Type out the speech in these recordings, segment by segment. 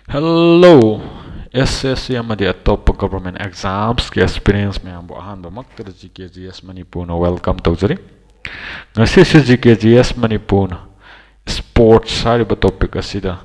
Hello, SSC amadi atop government exams ki experience mayam bo ahan ba makta GKGS Manipur na welcome tawjari. Ngasi si GKGS Manipur na sports hari ba topic asida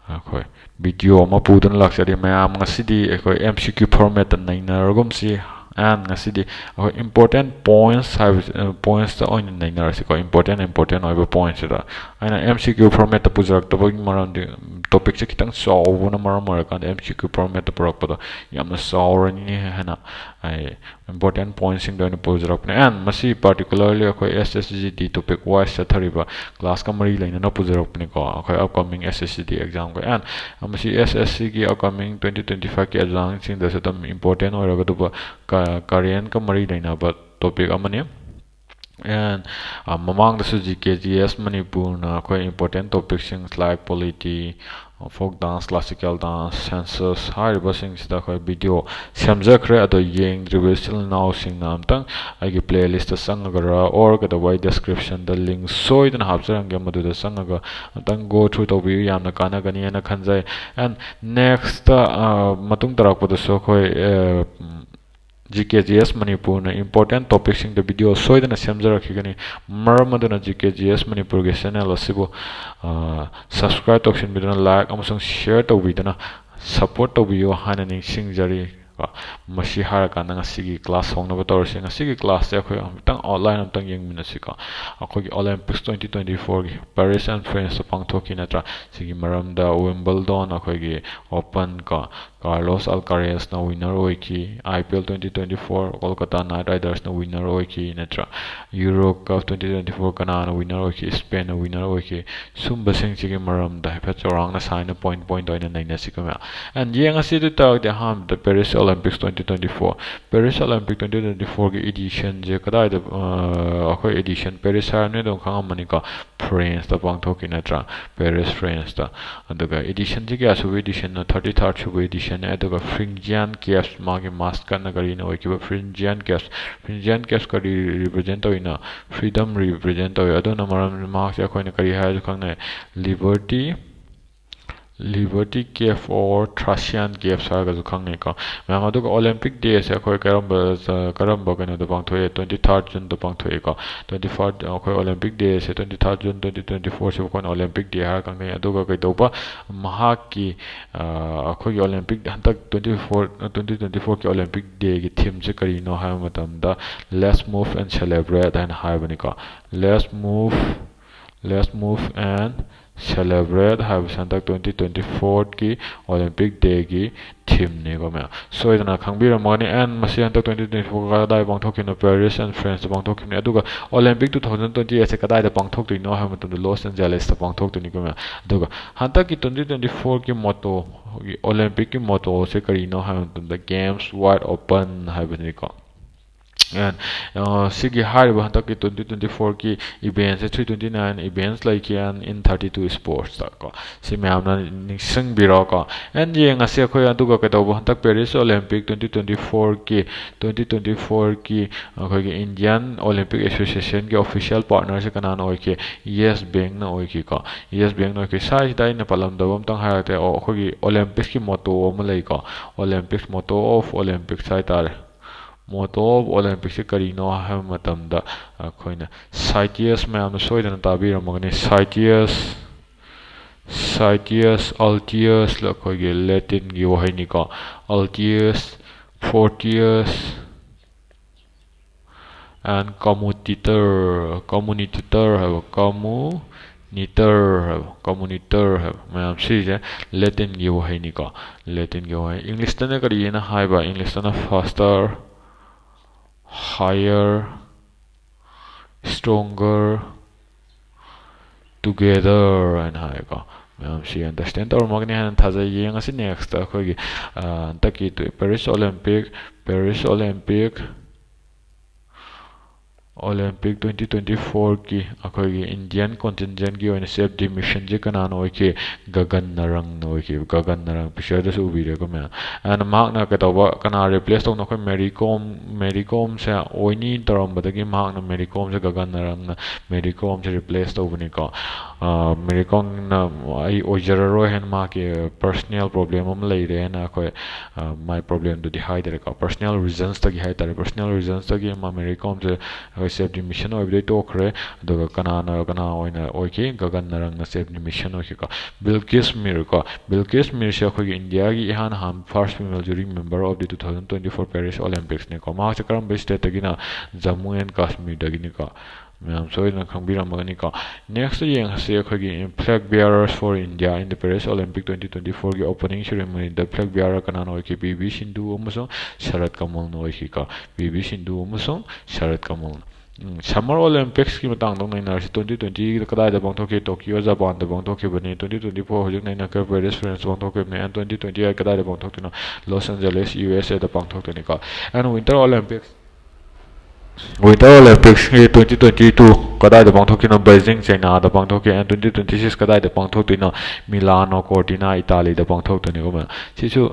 akhoi video ama pudan laksari mayam ngasi di akhoi MCQ format na nainaragum si and ngasi di akhoi important points have points ta oin nainarasi ko important oiba points da aina MCQ format ta pujarak ta bagi maran di topic se kitang solve na maram kan MCQ format ta purak pada yamna solve ni hana ai important points sing da pujarak ne and masi particularly akhoi SSC topic wise sa thariba class ka mari laina na pujarak ne ko akhoi upcoming SSC exam ko and masi SSC ki upcoming 2025 ki exam sing da satam important oiraga du current ka mari laina ba topic amani and mamang dasu GKGS Manipur na quite important topics things like polity, folk dance, classical dance, census, hariba things da quite video samjakre ado yeng reversal now sing nam tang agi playlist sangagara or ga the wide description the link so idan hapsarang ga madu da sangaga tang go through to be yamna kana gani na khanjai and next matung tarak pada so koi GKGS Manipur na important topics in the video so idan samjara khigani maramadana GKGS Manipur ge channel asibo subscribe option bidana like amasung share to bidana support to biyo hanani singjari masi har kan ngasi class hong na bator sing ngasi class ya khoi amtang online amtang yeng minasi ka akhoi Olympics 2024 gi Paris and France pangthoki natra sigi maramda Wimbledon akhoi gi open ka Carlos Alcaraz na winner oiki IPL 2024 Kolkata Knight Riders na winner oiki natra Euro Cup 2024 kana na winner oiki Spain na winner oiki sumba sing sigi maramda hepa chorang na sign point oina naina sikama and yeng asi tu tag de ham the Paris Olympics 2024 Paris Olympic 2024 ki edition je kadai da akhoi edition Paris har ne dong khang mani ka France da pangthoki natra Paris France da aduga edition je kya su edition na 33rd su edition aduga Phrygian Caps magi mask na gari na oikiba Phrygian Caps kari represent oina freedom represent oi adona maram mark ya khoi na kari ha khang na Liberty Cape or Thracian Cape sarga zu khang ka ma adu Olympic Day se khoi karamba kana da pangthoi 23rd June da pangthoi ka 24th khoi Olympic Day se 23rd June 2024 se khoi Olympic Day har kang adu ga kai toba mahak ki khoi Olympic hantak 2024 ki Olympic Day ki theme se kari no ha matam da let's move and celebrate and ha bani ka let's move and celebrate have santak 2024 ki Olympic Day ki theme ne go ma so idana khangbira mani and masi antak 2024 ka dai bangthok in Paris and France bangthok in aduga Olympic 2020 ase kadai da bangthok tu no ha matam Los Angeles ta bangthok tu ni go ma aduga hantak ki 2024 ki motto Olympic ki motto se kari no ha matam the games wide open ha bani ko and sigi hariba hantak ki 2024 ki events 329 events like in 32 sports ta ko si myam na ningsang biro ko and yeng ase khoi aduga ka daw hantak Paris Olympic 2024 ki khoi ki Indian Olympic Association ki official partner se kana oi ki Yes Bank na oi ki ko Yes Bank no ki sai dai na palam dawam tang ha te o khoi ki Olympics ki motto ma lai ko Olympics motto of Olympics sai tar motto of Olympics se kari no ha matam da khoina Citius mayam soidana tabira magni Citius Altius la khoi ge Latin gi wahai ni ka Altius Fortius and commutator have mayam si je Latin gi wahai ni ka Latin gi wahai English ta na kari na hai ba English ta na faster higher stronger together and high ka ma'am see understand और मगने हन थाजा ये ngasi next khoi gi taki to Paris Olympic Olympic 2024 ki akhoi Indian contingent ki oina safety mission je kana no ke Gagan Narang no ke Gagan Narang picture da su video ko me and mark na ka tawa kana replace to no khoi Mary Com se oini toram badagi mark na Mary Com se Gagan Narang na Mary Com se replace to buni ko Mary Com na ai ojaro hen ma ke personal problem am lai re na khoi my problem to the high there ka personal reasons ta ki hai tare personal reasons ta ki ma Mary Com se safety mission oibde tokre aduga kana oina oiki Gagan Narang na safety mission oiki ka Bilqis Mir se khoi India gi han first female jury member of the 2024 Paris Olympics ne ko ma se karam be state gina Jammu and Kashmir dagini ka ma'am so इतना खंबीर मगनी का next ये हसे अखोगी flag bearers for India in the Paris Olympic 2024 की opening ceremony the flag bearer Kanan होई के PV Sindhu अमसों शरद कमल नोई का PV सिंधु अमसों शरद कमल Summer Olympics की मतंग दो नैना 2020 कदाई the Bang थोके Tokyo Japan the बंग थोके बने 2024 हजक नैना के पेरिस फ्रांस बंग थोके में 2020 कदाई द बंग थोके ना लॉस एंजलिस USA द बंग थोके निका and Winter Olympics की 2022 कदाई द बंग थोके ना Beijing China the Bang थोके and 2026 कदाई the बंग थोके ना Milano Cortina Italy द बंग थोके निको में सिसु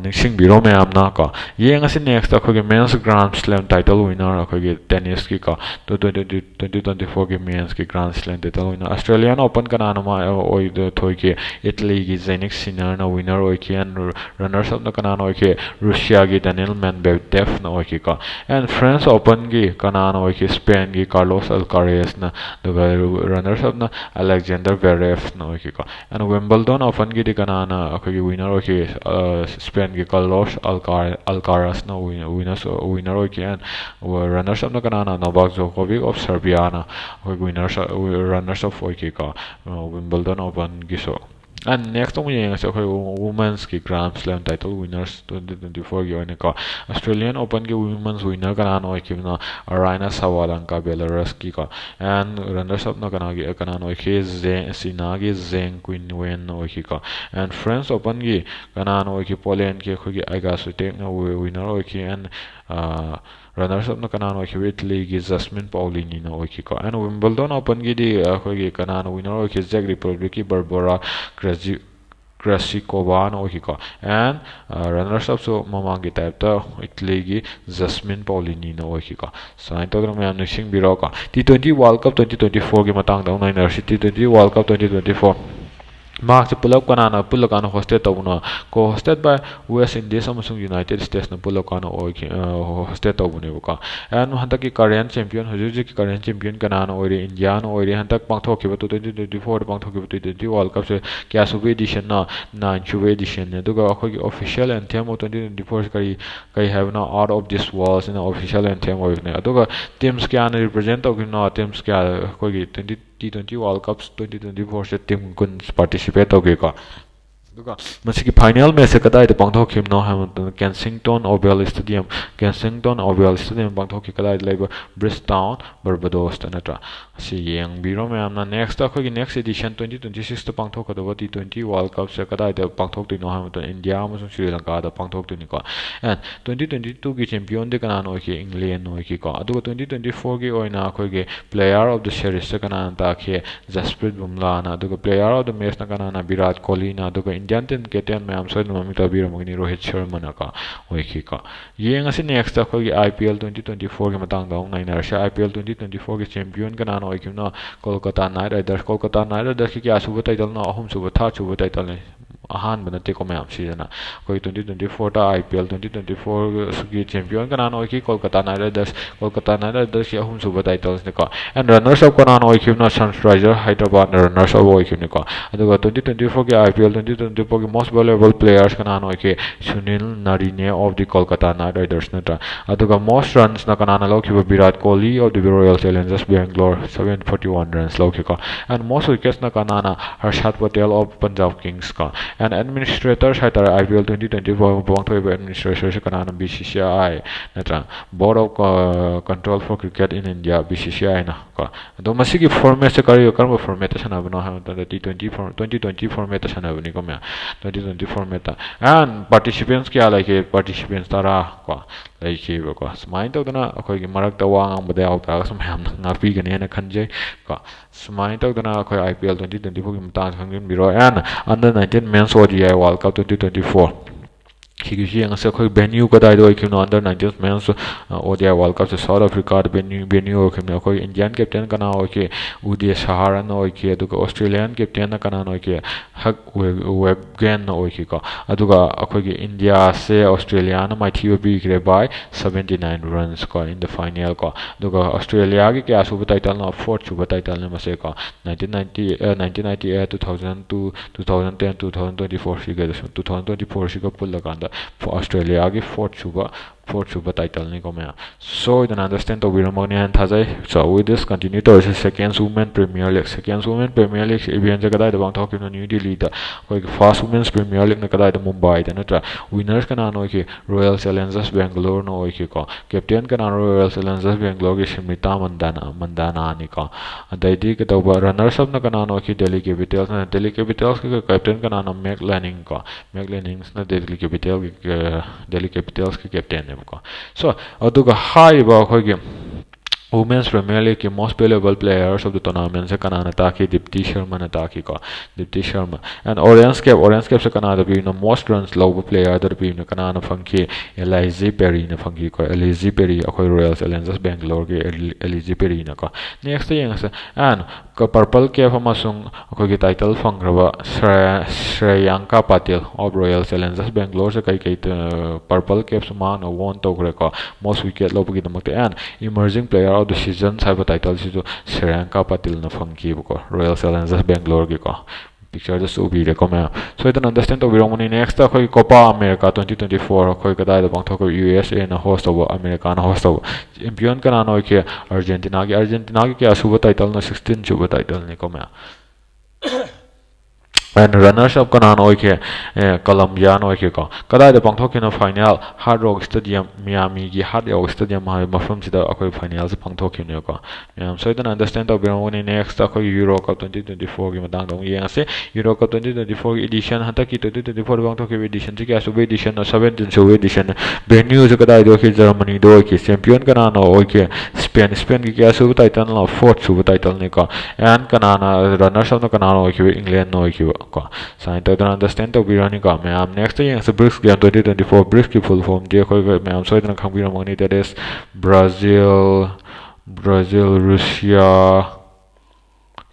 निक्सिंग बिरो में आमना का ये अंगसी next अखोगे men's Grand Slam title winner अखोगे tennis की का तो 2024 के men's की Grand Slam title winner Australian Open का नाम ओई द थोके Italy की Jannik Sinner ना winner ओई की and runners up ना का नाम ओई के Russia की Daniil Medvedev ना ओई की का and France Open की का नाम ओई की Spain की Carlos Alcaraz ना दुगा runners up ना Alexander Zverev ना ओई की का and Wimbledon Open की का नाम अखोगे winner ओई की Spain की Carlos Alcaraz ना winner ओई की and runners up ना का नाम Novak Djokovic of Serbia ना runners up ओई की का Wimbledon Open की so and next time we see women's की Grand Slam title winners 2024 की होने का Australian Open की women's winner का नाम है कि ना Aryna Sabalenka Belarus की का and runners up ना का नाम है कि Sina की Zheng Qinwen ना है का and French Open की का नाम है कि Poland की कोई Iga Swiatek ना winner है कि and runners up ना का नाम है कि Italy की Jasmine Paolini ना है का and Wimbledon Open की दी कोई का नाम winner है कि Czech Republic की Barbara Krejcikova ना है का and runners up so ममांग की टाइप ता Italy की Jasmine Paolini ना है का साइन तो मैं निश्चिंग बिरो का T20 World Cup 2024 की मतंग दाउ ना T20 World Cup 2024 Mark pull-up kanana pull-up hosted tabuna co-hosted by West Indies amasung United States na pull-up kana hosted tabune buka and hantaki current champion hujuji ki current champion kanana oire India na oire hantak pangthokiba 2024 pangthokiba 2020 World Cup se kya sube edition na 9th edition ne duga akhoi official anthem of 2024 kai have na out of this world na official anthem oine aduga teams kya na represent ogina teams kya koi T20 World Cup 2024 से team कुन participate होगेगा दुगा मसिकी final में से कदाई पांगथोखिम no हम Kensington Oval Stadium पांगथोखि कदाई लेबा Bridgetown Barbados नत्रा सि young बिरो में हमना नेक्स्ट अखोगी नेक्स्ट एडिशन 2026 ता पांगथोखदबा T20 World Cup से कदाई पांगथोखति नो हम इंडिया अमसुं श्रीलंका दा पांगथोखतिनि को एंड 2022 की चैंपियन दे कनान ओके इंग्लैंड ओके को अदुगा 2024 की ओइना अखोगी प्लेयर ऑफ द सीरीज से कनान ताखे जसप्रीत बुमराह ना अदुगा प्लेयर ऑफ द मैच ना कनान विराट कोहली ना अदुगा Indian team captain ma'am Soin Mamita बिरमगनी Rohit Sharma ना का ओके का ये ngasi नेक्स्ट अखोगी IPL 2024 के मतंग दाउ नाइनर से IPL 2024 के चैंपियन कनान ओके ना कोलकाता नाइट राइडर्स की क्या सुबह टाइटल ना अहम सुबह था सुबह टाइटल ने अहान बनते को मैम सीजना कोई 2024 ता IPL 2024 की चैंपियन कनान ओके कोलकाता नाइट राइडर्स की अहम सुबह टाइटल्स ने का एंड रनर्स अप कनान ओके ना Sunriser Hyderabad runners up okay ने का अदुगा 2024 के IPL 2024 के मोस्ट वैल्यूएबल प्लेयर्स कनान okay Sunil Narine of the Kolkata Knight Riders नता अदुगा मोस्ट रन्स ना कनान लौखिबा Virat Kohli of the Royal Challengers Bangalore 741 runs लौखिका एंड मोस्ट विकेट्स ना कनान हर्षद पटेल ऑफ पंजाब किंग्स का and administrators haitara IPL 2024 pangthoi administrators kanana BCCI natra Board of Control for Cricket in India BCCI na ko ado masigi format se kari karma format sanabano ha T20 2020 format sanabani ko mya 2020 format and participants kya like participants tara ko like ko smile to na akhoi gi marak ta wang bade aw ta sam ham na pi gane na khanjai ko smile to na akhoi IPL 2024 gi mata khangin biro and under 19 men's ODI World Cup 2024 Higisi ang sa koi venue kadai do ikim no under 19 men's ODI World Cup sa South Africa venue ikim no koi Indian captain kana oke Uday Sahara no oke aduga Australian captain na kana no oke Hak Webgen no oke ka aduga akoi gi India se Australia na mai thiwa bi kre by 79 runs ko in the final ko aduga Australia gi kya suba title no fourth suba title na mase ko 1998 2002 2010 2024 siga 2024 siga pulla kanda for Australia agi fourth suba title ni ko mea so you can understand to biramagni and thajai so with this continue to second women premier league event ja kadai da bang thok in New Delhi da koi first women's premier league na kadai da Mumbai da natra winners kana no ki Royal Challengers Bangalore no ki ko captain kana Royal Challengers Bangalore ki Smita Mandana ni ko adai di ka to runners up na kana no ki Delhi Capitals ki captain kana no Meg Lanning na Delhi Capitals ki captain so aduga high ba khogi Women's Premier League ki most valuable players of the tournament se kanana taki Dipti Sharma and orange cap se kanana bi no most runs low player dar bi no kanana funky Eliza Perry na funky ko Eliza Perry akoi Royal Challengers Bangalore ki Eliza Perry na ko next yang se and ko purple cap amasung akoi ki title fangraba Shreyanka Patil of Royal Challengers Bangalore se kai purple cap suma no won to ko most wicket low gi damakte and emerging player of the season type title is Shreyanka Patil na funky ko Royal Challengers Bangalore ki ko picture just ubi re ko ma so you can understand to biramani next khoi Copa America 2024 khoi kadai da bangthok USA na host of America na host of champion kana no ke Argentina ki kya suba title na 16 suba title ni ko ma and runners up kana no ke Colombia no ke ko kadai da bangthok in final Hard Rock Stadium Miami gi Hard Rock Stadium ma mafam sida akoi finals bangthok in ko so you can understand to biramani next akoi Euro Cup 2024 gi madang dong yang se Euro Cup 2024 edition hata ki 2024 bangthok edition ji kya sub edition no 17 sub edition venue je kadai do ke Germany do ke champion kana no ke Spain ki kya sub title no fourth sub title ni ko and kana runners up no kana no ke England no ke ko so I don't understand to birani ko ma'am next yang sa BRICS Game 2024 BRICS ki full form je ko ma'am so idan khang biramani that is Brazil, Russia,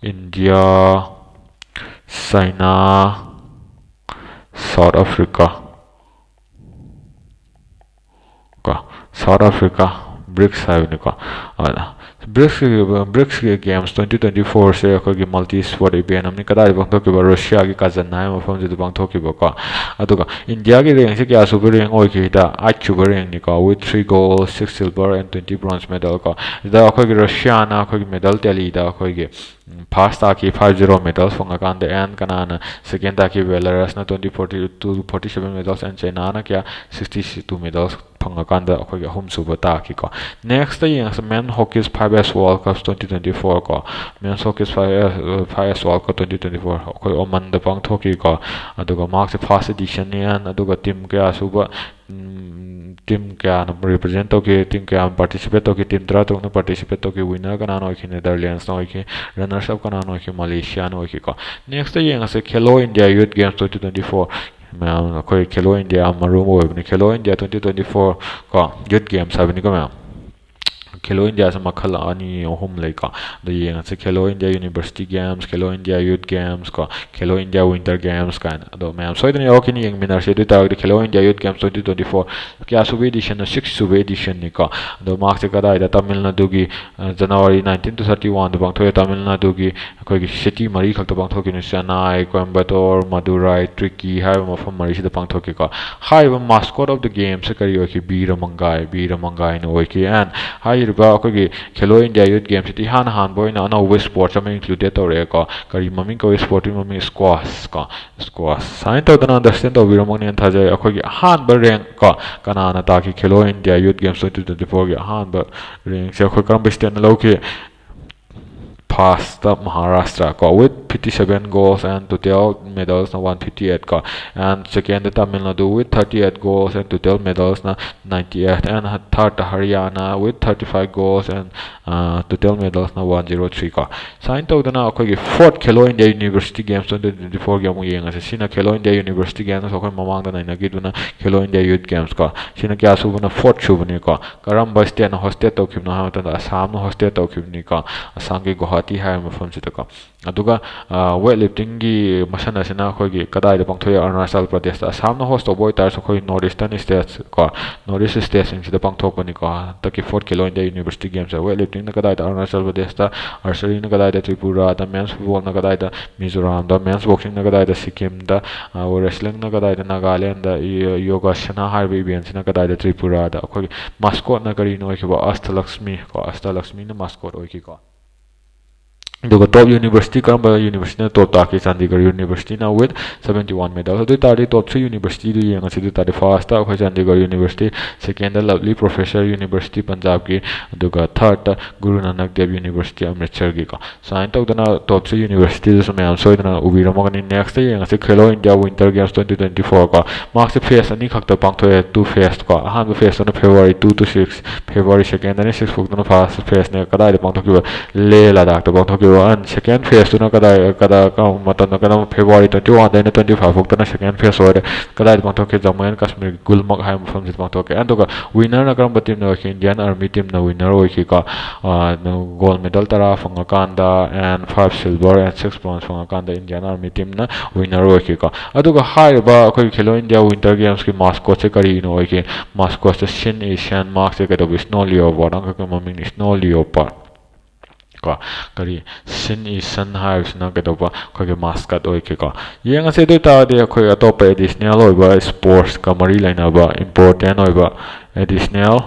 India, China, South Africa BRICS have ni ko BRICS Games 2024 se ko gi multi sport event amni kadai bangthok ki Russia gi kazan nai mafam je bangthok ki ko aduga India gi rank se kya super rank oi ki da 8 super rank ni ko with 3 gold 6 silver and 20 bronze medal ko da ko gi Russia na ko gi medal tally da ko gi first taki 50 medals fonga kan the and kanana second taki Belarus na 47 medals and China na kya 62 medals fonga kan da ko gi home super taki ko next yang men Hockey5s World Cup 2024 ko men Hockey5s World Cup 2024 ko Oman da pangthoki ko aduga mark se first edition ni an aduga team kya suba team kya represent to ke team kya participate to ke team tra to na participate to ke winner kana no ke Netherlands no ke runners up kana no ke Malaysia no ke ko next yang se Khelo India Youth Games 2024 ma'am koi Khelo India marum wo ni Khelo India 2024 ko Youth Games sabni ko ma'am Khelo India sa makhal ani home lai ka the yang se Khelo India University Games Khelo India Youth Games ko Khelo India Winter Games kan do ma'am so idani okay ni yang minar se du ta Khelo India Youth Games 2024 kya sub edition 6 sub edition ni ka do mark se kada da Tamil Nadu gi January 19 to 31 da bangthoi Tamil Nadu gi koi gi city mari khak ta bangthoi ki Chennai Coimbatore Madurai Trichy ha mafam mari se da bangthoi ka hi mascot of the game se kari ki Veeramangai no ki and hi ꯇꯧꯔꯤꯕ ꯑꯩꯈꯣꯏꯒꯤ ꯈꯦꯂꯣ India ꯌꯨꯠ ꯒꯦꯝꯁꯤꯗꯤ ꯏꯍꯥꯟ ꯍꯥꯟꯕ ꯑꯣꯏꯅ ꯑꯅꯧꯕ sports ꯑꯃ ꯏꯟꯀ꯭ꯂꯨꯗꯦꯠ ꯇꯧꯔꯛꯑꯦꯀꯣ ꯀꯔꯤ ꯃꯃꯤꯡ ꯀꯧꯏ ꯁ꯭ꯄꯣꯔꯠꯀꯤ ꯃꯃꯤꯡ ꯁ꯭ꯀ꯭ꯋꯥꯁ ꯀꯣ ꯁ꯭ꯀ꯭ꯋꯥꯁ ꯁꯨꯃꯥꯏꯅ ꯇꯧꯗꯅ ꯑꯟꯗꯔꯁꯇꯦꯟ ꯇꯧꯕꯤꯔꯝꯃꯣꯅꯦꯅ ꯊꯥꯖꯩ ꯑꯩꯈꯣꯏꯒꯤ ꯑꯍꯥꯟꯕ ꯔꯦꯡꯛ ꯀꯣ ꯀꯅꯥꯅ ꯇꯥꯈꯤ ꯈꯦꯂꯣ ꯏꯟꯗꯤꯌꯥ ꯌꯨꯠ ꯒꯦꯝꯁ 2024ꯒꯤ ꯑꯍꯥꯟꯕ ꯔꯦꯡꯛꯁꯦ ꯑꯩꯈꯣꯏ ꯀꯔꯝꯕ ꯁ꯭ꯇꯦꯠꯅ ꯂꯧꯈꯤ First Maharashtra ko with 57 goals and total medals na 158 ko, and second Tamil Nadu with 38 goals and total medals na 98, and third Haryana with 35 goals and total medals na 103 ko. Sign to na ako gi fourth Khelo India University Games 2024 gi amu yenga se sina Khelo India University Games so ko mamang da na gi duna Khelo India Youth Games ko sina kya su na fourth su bani ko karamba state na hosted to khibna ha ta Assam na hosted to khibni ko Assam gi Guwahati hai mafam sita ko aduga weightlifting gi masana sina khoi gi kadai da pangthoi Arunachal Pradesh da Assam na host boy tar so khoi northeastern states ko northeast states sing sida pangthok pani ko ta ki fourth Khelo India University Games weightlifting na kadai da Arunachal Pradesh da archery na kadai da Tripura da men's football na kadai da Mizoram da men's boxing na kadai da Sikkim da wrestling na kadai da Nagaland da yogasana har bi events na kadai da Tripura da khoi mascot na kari no ki ba Astalakshmi na mascot oi ki ko the top university karamba university na top taki Chandigarh University na with 71 medals adu tari top 3 university du yang asi du tari first ta khoi Chandigarh University second Lovely Professor University Punjab ki aduga third Guru Nanak Dev University Amritsar gi ka sign to dana top 3 university du samyam soi dana ubiramagani next yang asi Khelo India Winter Games 2024 ka marks phase ani khakta pangthoi two phase ka ahan phase na February 2 to 6 February second and 6 fuk na first phase ne kadai de pangthoi le Ladakh ta pangthoi and second phase to na kada matan na kada February 21 then 25 fuk na second phase ore kada pangthok ke Jammu and Kashmir Gulmarg hai mafam sit pangthok ke and to winner na karamba team na Indian Army team na winner oi ki ka gold medal tara fangakanda and 5 silver and 6 bronze fangakanda Indian Army team na winner oi ki ka aduga haiba akhoi Khelo India Winter Games ki mascot se kari no oi ki mascot se Sin Asian marks se kada snow leopard ang ka maming snow leopard kari Sin Asian hives na kedopa khoi mascot oi ke ka yang ase do ta de khoi atopa additional oiba sports ka mari laina ba important oiba additional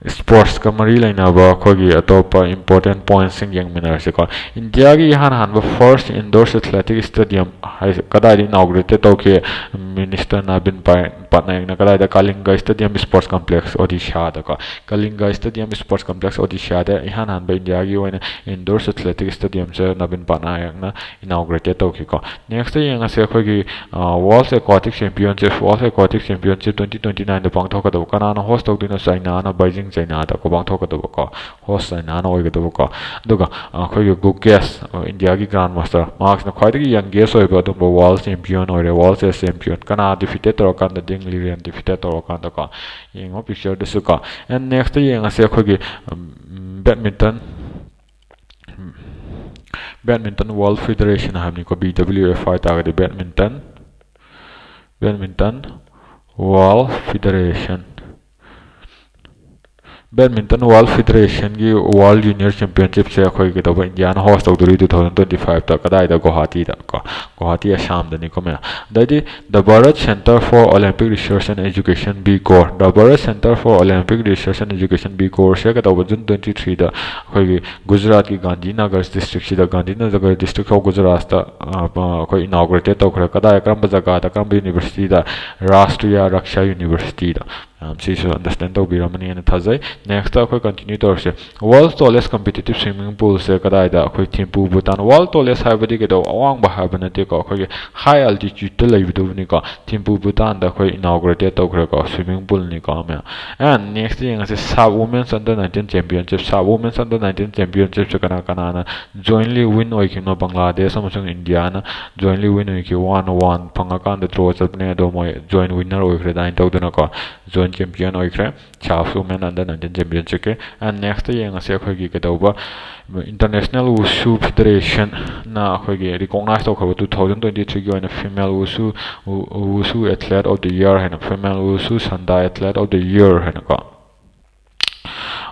sports ka mari laina ba khogi atopa important points sing yang minar se ko India gi han ba first indoor athletic stadium kadai inaugurated to ke minister na bin patna na kadai da Kalinga Stadium Sports Complex Odisha da ka Kalinga Stadium Sports Complex Odisha da han ba India gi oina indoor athletic stadium se na bin patna yang na inaugurated to ke ko next yang ase khogi World Aquatic Championship 2029 da pangthok ka da kana na host to dina China na Beijing China da ko bangthok da ko host China na oi ga da ko duga khoi go guess India gi grandmaster marks na khwai gi youngest oi ba do world champion oi world chess champion kana defeated to kan da ding lian defeated to kan da ko yengo picture de su ka and next yang ase khoi gi badminton world federation hamni ko BWFI ta ga badminton world federation gi world junior championship se khoi ge to India na host to 2025 ta kadai da Guwahati da ko Guwahati Assam da ni ko me the Bharat Center for Olympic Research and Education B Corps the Bharat Center for Olympic Research and Education B Corps se ka to June 23 da khoi ge Gujarat ki Gandhinagar district si da Gandhinagar district of Gujarat da khoi inaugurated to khra kadai karamba jaga da karamba university da Rashtriya Raksha University da see so understand to biramani and thazai next khoi continue to se world's tallest competitive swimming pool se kadai da khoi Thimphu Bhutan world tallest haibadi ke do awang ba habana te ko khoi high altitude te lai bidu ni ko Thimphu Bhutan da khoi inaugurated to khra ko swimming pool ni ko me and next thing is sub women's under 19 championship se kana na jointly win oi ki no Bangladesh amasung India na jointly win oi ki 1-1 pangakan da draw chapne do moi joint winner oi khre dain to duna ko joint champion oi khre chaaf women under 19 championship ke and next yang ase khoi gi ke dauba International Wushu Federation na khoi gi recognize to khaba 2023 gi oina female wushu athlete of the year hena female wushu sandai athlete of the year hena ko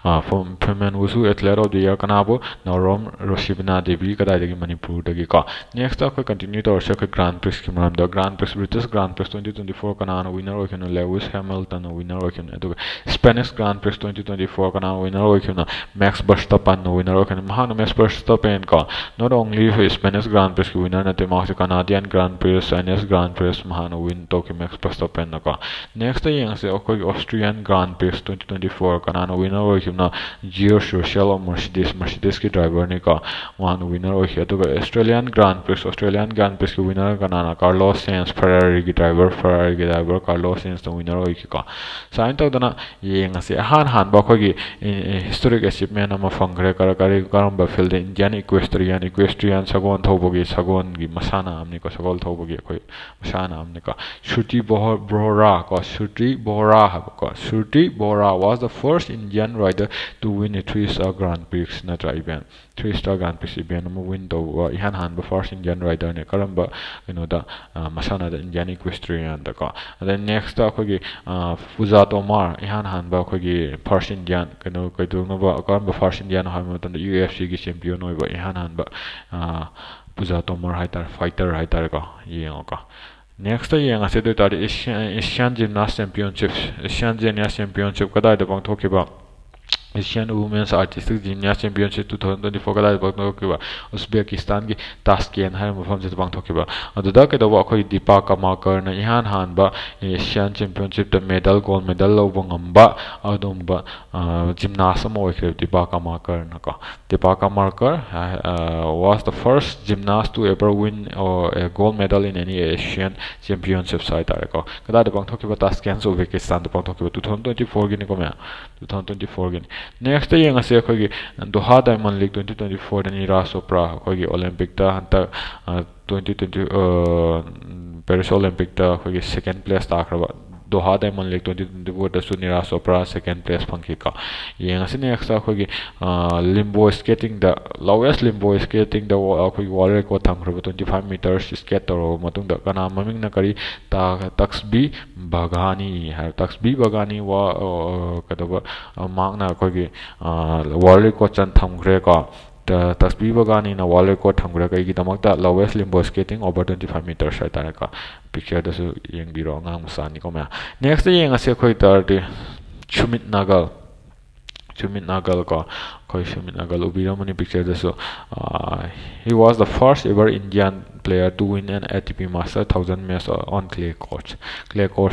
Women Wusu Athlete of the Year Kanabo Norom Roshibina Devi Kadai Manipur Dagika. Next up we continue to our second Grand Prix Kimram the Grand Prix British Grand Prix 2024 Kanana winner Okin Lewis Hamilton winner Okin Spanish Grand Prix 2024 Kanana winner Okin Max Verstappen winner Okin Mahana Max Verstappen ka not only for Spanish Grand Prix winner na Timax Canadian Grand Prix Spanish Grand Prix Mahana win Tokyo Max Verstappen ka. Next yung sa Austrian Grand Prix 2024 Kanana winner Okin na Gio Social Mercedes ki driver ni ka Mahana winner Okin aduga Australian Grand Prix ki winner kanana Carlos Sainz Ferrari ki driver Carlos Sainz the winner Okin ka. Sain to dana yung sa han ba ko gi historic achievement ama fangre karamba field Indian equestrian sagon thobogi sagon gi masana amni ko sagol thobogi koi masana amni ka Shruti Bora was the first Indian rider to win a 3-star Grand Prix natra event 3-star Grand Prix event ama win to han ba first Indian rider ne karamba da masana da Indian equestrian da ka. Then next ko gi Puja Tomar han ba ko gi first Indian kaidung ba karamba first Indian Hamilton the UFC ki champion oi ba han ba Puja Tomar fighter ka yeng ka. Next yung ase do tari Asian Gymnast Championship kada da bang thoki ba Asian Women's Artistic Gymnast Championship 2024 kada bang thoki ba Uzbekistan ki Tashkent hai mafam se bang thoki ba aduda ke do ba khoi Deepa Kamakar na han ba Asian Championship the gold medal lo bang ba adum ba gymnast mo khre Deepa Kamakar na ka. Deepa Kamakar was the first gymnast to ever win a gold medal in any Asian Championship side ka kada da bang thoki ba Tashkent Uzbekistan da bang thoki ba 2024 gi ni ko me 2024 gi. Next yung ase khoi gi Doha Diamond League 2024 da ni Rasopra khoi gi Olympic da hanta 2020 Paris Olympic da khoi gi second place ta khra Doha Diamond League 2024 da Sunira Sopra second place phangki ka. Yang ase next khoi gi limbo skating da lowest limbo skating da khoi world record thamkhra 25 meters skate toro matung da kana maming na kari Taxbi Bagani wa kadaba magna khoi gi world record chan thamkhre ka Taxbi Bagani na world record thamkhra kai gi damakta lowest limbo skating over 25 meters right ta ka picture da su yeng biro ngang musani ko ma. Next yeng ase khoi tar de Chumit Nagal ka khoi Chumit Nagal ubira mani picture da su he was the first ever Indian player to win an ATP Master 1000 match on clay courts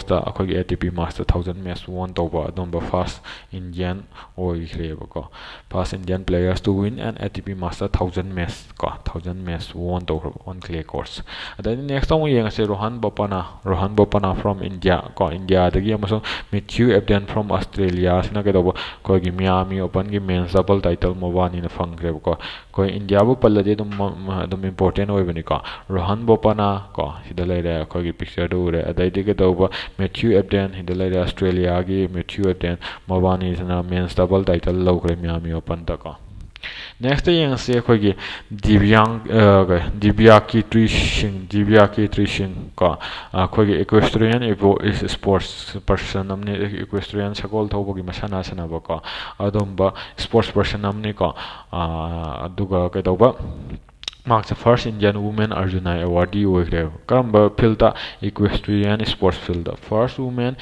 da khoi ATP Master 1000 match won to ba number first Indian oi khre ko first Indian players to win an ATP Master 1000 match won to on clay courts. Then next time we ase Rohan Bopana from India dagi amaso Matthew Ebden from Australia sina ke do ko gi Miami Open gi men's double title mobani na phangre ko India bu pallade dum important oi bani ka Rohan Bopana ko hidalai re ko gi picture do re adai de ke do Matthew Ebden hidalai re Australia gi Matthew Ebden mobani na men's double title lo kre Miami Open ta ka. Next yung se khoi gi Divyaki Trishin ka khoi gi equestrian sports person amne equestrian sakol thobo gi masana sana ba ka adom ba sports person amne ka aduga ke do ba marks the first Indian woman Arjuna Awardee oikre karamba field ta equestrian sports field the first woman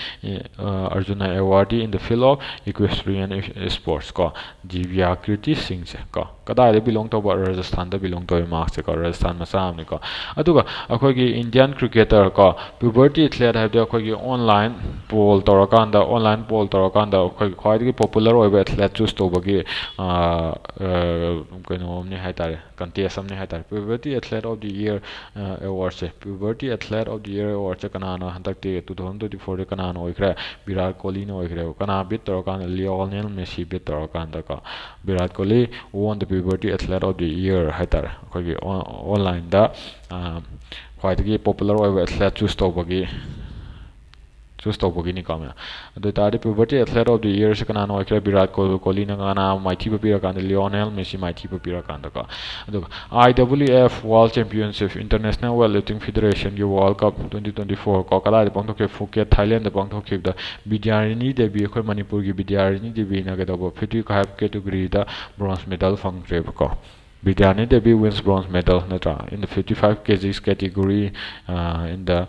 Arjuna Awardee in the field of equestrian sports ka Divyakirti Singh se ka kada belong to Rajasthan da belong to marks ka Rajasthan ma sam ni ka aduga akhoi gi Indian cricketer ka puberty athlete have da akhoi gi online poll torakanda akhoi khwai popular oiba athlete choose to bagi kaino omni haitare contest amni haitare puberty athlete of the year awards puberty athlete of the year awards kanana hantakte 2024 kanana oikra Virat Kohli no oikra kana bit torakanda Lionel Messi bit torakanda ka Virat Kohli won the puberty athlete of the year haitare akhoi online da khwai popular oiba athlete choose to bagi choose tawbagini ka me adu tari puberty athlete of the year se kana no ekra Virat Kohli na kana maithi papira kan Lionel Messi maithi papira kan ka adu IWF World Championship International Weightlifting Federation gi World Cup 2024 ko kala de pangthok ke Phuket Thailand de pangthok ke da Vidyarini Devi khoi Manipur gi Vidyarini Devi na ga da 55 category da bronze medal phangre ko Vidyani Devi wins bronze medal in the 55 kgs category in the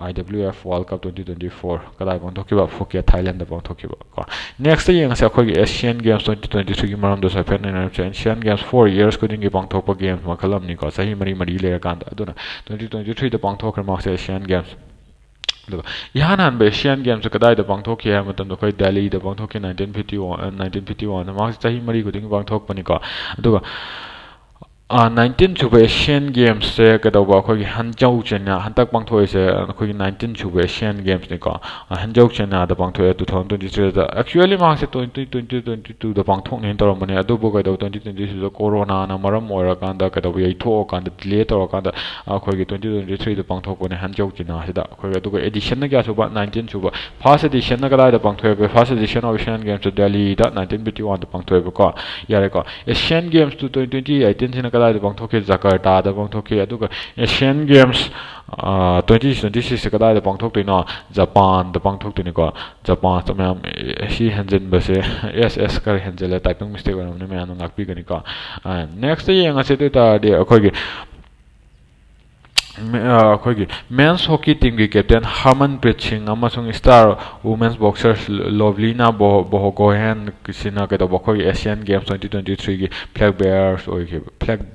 IWF World Cup 2024. Kalai bang thoki ba Phuket Thailand da bang thoki ba. Next year nga sa khoi Asian Games 2023 gi maram do sa pen na Asian Games 4 years ko dingi bang thok pa games ma khalam ni ko sahi mari le kan da aduna 2023 da bang thok ma Asian Games यहाँ हान Asian games कदाई the पांगथोक है मतलब तो कोई Delhi the पांगथोक 1951 marks चाही मरी गुदिंग पांगथोक पनी को अदुगा 19 सुबह एशियन गेम्स से कदौबा अखोगी हंजौ चेना हंतक पांगथोय से अखोगी 19 सुबह एशियन गेम्स ने को हंजौ चेना द पांगथोय 2023 द एक्चुअली मार्क्स से 2022 द पांगथोक ने तोर मने अदुबो कदौ 2023 द कोरोना ना मरम ओरा कांदा कदौ यैथो कांदा डिले तोर कांदा अखोगी 2023 द पांगथोक ने हंजौ चेना से द अखोगी अदुगा एडिशन ने क्या सुबह 19 सुबह फर्स्ट एडिशन ने कदाई द पांगथोय first edition of Asian Games Delhi द 1951 द पांगथोय को यारे को एशियन गेम्स 2018 से कदाई पांगथोके जाकार्ता दा पांगथोके अदुगा एशियन गेम्स 2026 कदाई दा पांगथोकतिनो जापान दा पांगथोकतिनो को जापान तो मैम सी हेंजन बसे एस कर हेंजले टाइपिंग मिस्टेक वरमने ma'am ngakpi gani ko next year ngase ta de akhoi अखोगी मेंस हॉकी टीम की कैप्टन हरमनप्रीत सिंह अमसुंग star women's boxers Lovlina Borgohain किसिना के बखोगी एशियन गेम्स 2023 की फ्लैग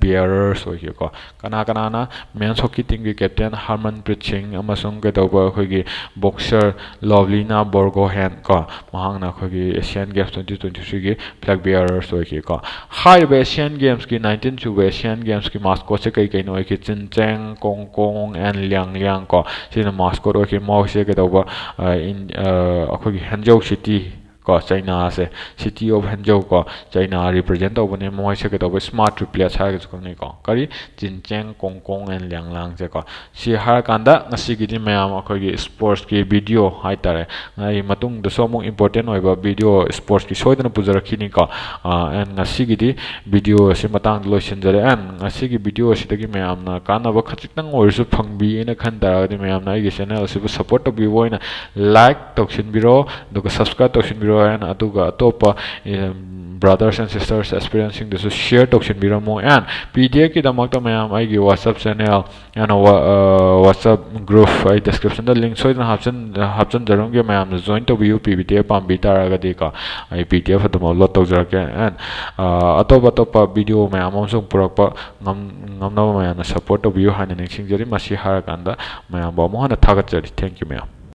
बेयरर्स होगी को कना ना मेंस हॉकी टीम की कैप्टन हरमनप्रीत सिंह अमसुंग के अखोगी बॉक्सर लवलीना बोहोगोहेन को महांगना अखोगी एशियन गेम्स 2023 की फ्लैग बेयरर्स होगी को हाई एशियन गेम्स की 19 सुबह एशियन गेम्स की मास्कोट से कई नो की चिनचेंग Kong and Liang ko sina mascot okay mo se ke daw ba in akhoi Hangzhou city ko China se city of Hangzhou ko China represent daw bane mo se ke daw smart replace ha ke ko ni ko kari Jincheng Kong and Liang se ko si har kanda ngasi gi di mayam akhoi sports ki video hai tare ngai matung da somong important oi ba video sports ki soidana pujarakhi ni ko and ngasi gi di video se matang loisin jare and ngasi gi video se dagi mayam na kana ba khachitang oisu phangbi ena khan da di mayam na gi channel se support to bi woina like tokshin biro duga subscribe tokshin biro and aduga atopa brothers and sisters experiencing this share tokshin biro mo and pdf ki damak to mayam ai gi whatsapp channel and whatsapp group ai description da link soidana hapchan jarum ge mayam join to view pdf pam bitara ga de ka ai pdf to load to jara ke and atopa video mayam amsung purakpa ngam na mayam support to view hanin sing jari masi har kanda mayam ba mo hana thagat jari thank you mayam